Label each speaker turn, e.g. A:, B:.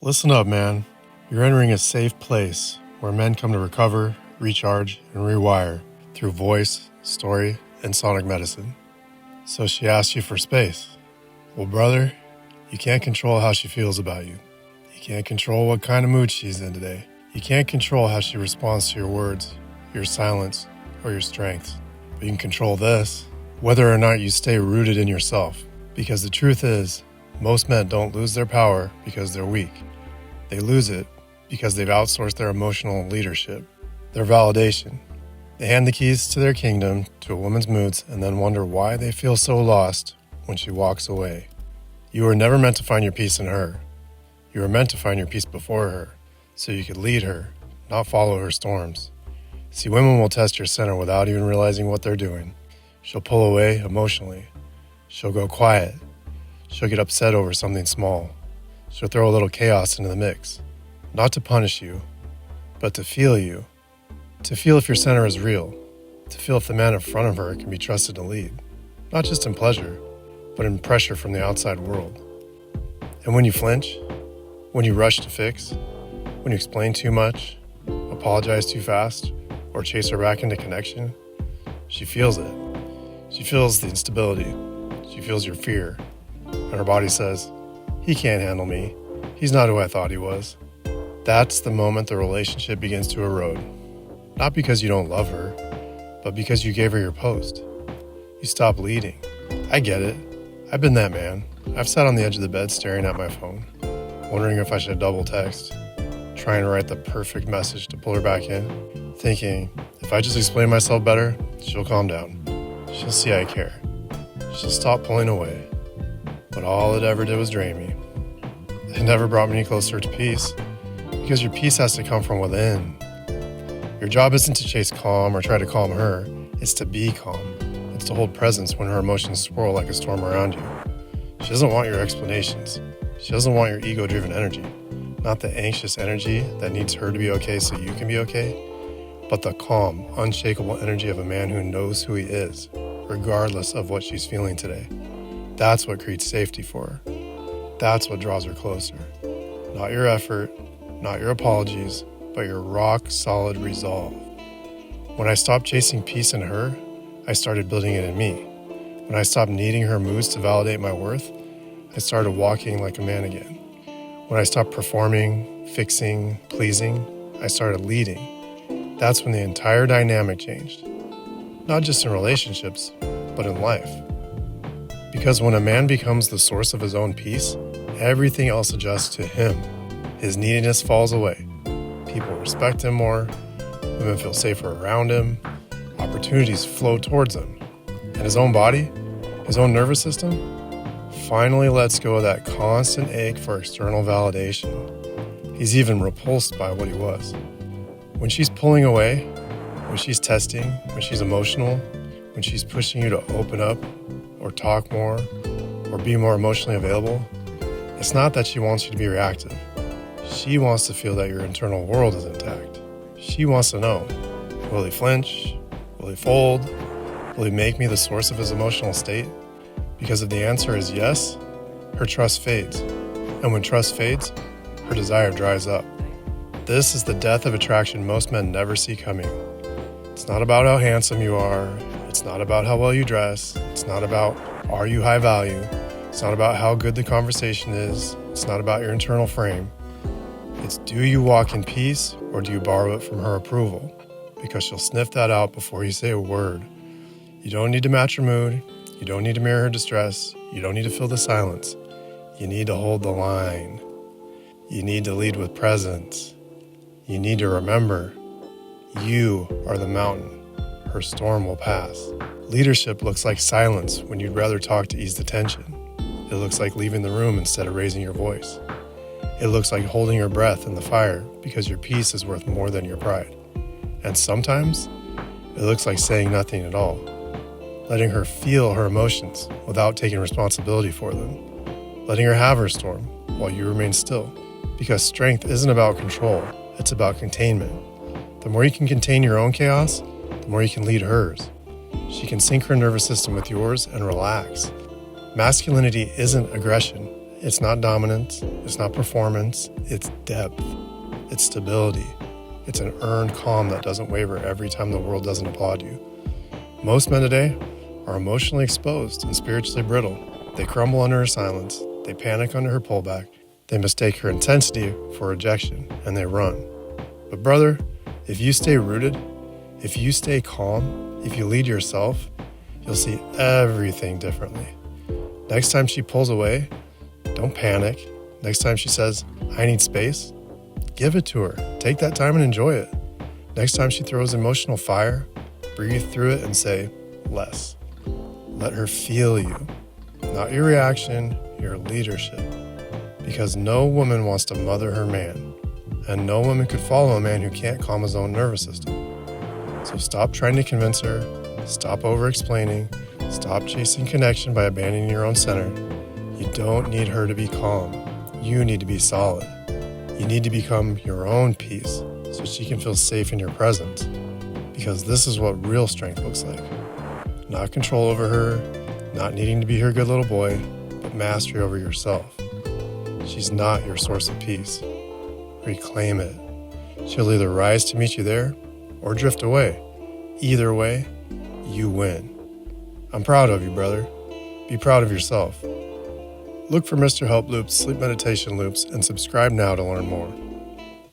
A: Listen up, man. You're entering a safe place where men come to recover, recharge, and rewire through voice, story, and sonic medicine. So she asks you for space. Well, brother, you can't control how she feels about you. You can't control what kind of mood she's in today. You can't control how she responds to your words, your silence, or your strengths. But you can control this, whether or not you stay rooted in yourself. Because the truth is, most men don't lose their power because they're weak. They lose it because they've outsourced their emotional leadership, their validation. They hand the keys to their kingdom to a woman's moods and then wonder why they feel so lost when she walks away. You were never meant to find your peace in her. You were meant to find your peace before her, so you could lead her, not follow her storms. See, women will test your center without even realizing what they're doing. She'll pull away emotionally. She'll go quiet. She'll get upset over something small. She'll throw a little chaos into the mix. Not to punish you, but to feel you. To feel if your center is real. To feel if the man in front of her can be trusted to lead. Not just in pleasure, but in pressure from the outside world. And when you flinch, when you rush to fix, when you explain too much, apologize too fast, or chase her back into connection, she feels it. She feels the instability. She feels your fear. And her body says, "He can't handle me. He's not who I thought he was." That's the moment the relationship begins to erode. Not because you don't love her, but because you gave her your post. You stop leading. I get it. I've been that man. I've sat on the edge of the bed staring at my phone, wondering if I should double text, trying to write the perfect message to pull her back in, thinking, if I just explain myself better, she'll calm down. She'll see I care. She'll stop pulling away. But all it ever did was drain me. It never brought me any closer to peace, because your peace has to come from within. Your job isn't to chase calm or try to calm her, it's to be calm. It's to hold presence when her emotions swirl like a storm around you. She doesn't want your explanations. She doesn't want your ego-driven energy, not the anxious energy that needs her to be okay so you can be okay, but the calm, unshakable energy of a man who knows who he is, regardless of what she's feeling today. That's what creates safety for her. That's what draws her closer. Not your effort, not your apologies, but your rock-solid resolve. When I stopped chasing peace in her, I started building it in me. When I stopped needing her moods to validate my worth, I started walking like a man again. When I stopped performing, fixing, pleasing, I started leading. That's when the entire dynamic changed. Not just in relationships, but in life. Because when a man becomes the source of his own peace, everything else adjusts to him. His neediness falls away. People respect him more. Women feel safer around him. Opportunities flow towards him. And his own body, his own nervous system, finally lets go of that constant ache for external validation. He's even repulsed by what he was. When she's pulling away, when she's testing, when she's emotional, when she's pushing you to open up, or talk more, or be more emotionally available, it's not that she wants you to be reactive. She wants to feel that your internal world is intact. She wants to know, will he flinch? Will he fold? Will he make me the source of his emotional state? Because if the answer is yes, her trust fades. And when trust fades, her desire dries up. This is the death of attraction most men never see coming. It's not about how handsome you are. It's not about how well you dress. It's not about, are you high value? It's not about how good the conversation is. It's not about your internal frame. It's, do you walk in peace or do you borrow it from her approval? Because she'll sniff that out before you say a word. You don't need to match her mood. You don't need to mirror her distress. You don't need to fill the silence. You need to hold the line. You need to lead with presence. You need to remember, you are the mountain. Her storm will pass. Leadership looks like silence when you'd rather talk to ease the tension. It looks like leaving the room instead of raising your voice. It looks like holding your breath in the fire because your peace is worth more than your pride. And sometimes, it looks like saying nothing at all. Letting her feel her emotions without taking responsibility for them. Letting her have her storm while you remain still. Because strength isn't about control, it's about containment. The more you can contain your own chaos, the more you can lead hers. She can sync her nervous system with yours and relax. Masculinity isn't aggression, It's not dominance, it's not performance, it's depth, it's stability. It's an earned calm that doesn't waver every time the world doesn't applaud you. Most men today are emotionally exposed and spiritually brittle. They crumble under her silence, they panic under her pullback, they mistake her intensity for rejection, and they run. But brother, if you stay rooted, if you stay calm, if you lead yourself, you'll see everything differently. Next time she pulls away, don't panic. Next time she says, I need space, give it to her. Take that time and enjoy it. Next time she throws emotional fire, breathe through it and say, less. Let her feel you, not your reaction, your leadership. Because no woman wants to mother her man, and no woman could follow a man who can't calm his own nervous system. So stop trying to convince her, stop over-explaining, stop chasing connection by abandoning your own center. You don't need her to be calm. You need to be solid. You need to become your own peace so she can feel safe in your presence. Because this is what real strength looks like. Not control over her, not needing to be her good little boy, but mastery over yourself. She's not your source of peace. Reclaim it. She'll either rise to meet you there or drift away. Either way, you win. I'm proud of you, brother. Be proud of yourself. Look for Mr. Help Loop's sleep meditation loops and subscribe now to learn more.